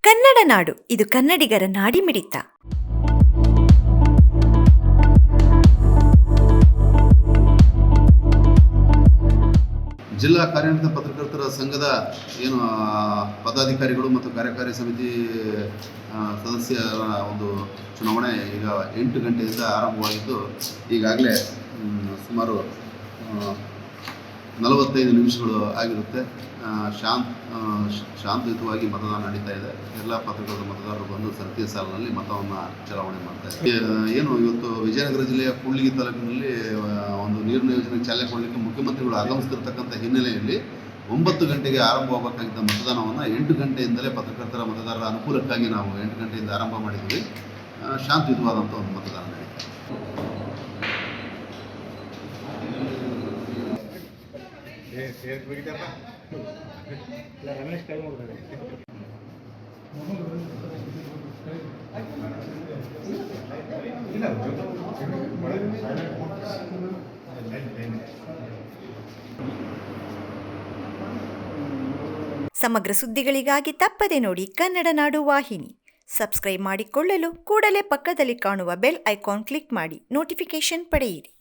ಕನ್ನಡ ನಾಡು, ಇದು ಕನ್ನಡಿಗರ ನಾಡಿಮಿಡಿತ. ಜಿಲ್ಲಾ ಕಾರ್ಯನಿರತ ಪತ್ರಕರ್ತರ ಸಂಘದ ಏನು ಪದಾಧಿಕಾರಿಗಳು ಮತ್ತು ಕಾರ್ಯಕಾರಿ ಸಮಿತಿ ಸದಸ್ಯರ ಒಂದು ಚುನಾವಣೆ ಈಗ 8 ಗಂಟೆಯಿಂದ ಆರಂಭವಾಗಿದ್ದು ಈಗಾಗಲೇ ಸುಮಾರು 45 ನಿಮಿಷಗಳು ಆಗಿರುತ್ತೆ. ಶಾಂತಯುತವಾಗಿ ಮತದಾನ ನಡೀತಾ ಇದೆ. ಎಲ್ಲ ಪತ್ರಕರ್ತರ ಮತದಾರರು ಬಂದು ಸರತಿಯ ಸಾಲಿನಲ್ಲಿ ಮತವನ್ನು ಚಲಾವಣೆ ಮಾಡ್ತಾ ಇದ್ದಾರೆ. ಏನು ಇವತ್ತು ವಿಜಯನಗರ ಜಿಲ್ಲೆಯ ಕೂಡ್ಲಿಗಿ ತಾಲೂಕಿನಲ್ಲಿ ಒಂದು ನೀರಿನ ಯೋಜನೆಗೆ ಚಾಲನೆ ಕೊಡಲಿಕ್ಕೆ ಮುಖ್ಯಮಂತ್ರಿಗಳು ಆಗಮಿಸ್ತಿರ್ತಕ್ಕಂಥ ಹಿನ್ನೆಲೆಯಲ್ಲಿ 9 ಗಂಟೆಗೆ ಆರಂಭವಾಗಬೇಕಾಗಿದ್ದ ಮತದಾನವನ್ನು 8 ಗಂಟೆಯಿಂದಲೇ ಪತ್ರಕರ್ತರ ಮತದಾರರ ಅನುಕೂಲಕ್ಕಾಗಿ ನಾವು 8 ಗಂಟೆಯಿಂದ ಆರಂಭ ಮಾಡಿದ್ವಿ. ಶಾಂತಿಯುತವಾದಂಥ ಒಂದು ಮತದಾನ ನಡೀತಾ ಸಮಗ್ರ ಸುದ್ದಿಗಳಿಗಾಗಿ ತಪ್ಪದೆ ನೋಡಿ ಕನ್ನಡ ನಾಡು ವಾಹಿನಿ. ಸಬ್ಸ್ಕ್ರೈಬ್ ಮಾಡಿಕೊಳ್ಳಲು ಕೂಡಲೇ ಪಕ್ಕದಲ್ಲಿ ಕಾಣುವ ಬೆಲ್ ಐಕಾನ್ ಕ್ಲಿಕ್ ಮಾಡಿ ನೋಟಿಫಿಕೇಶನ್ ಪಡೆಯಿರಿ.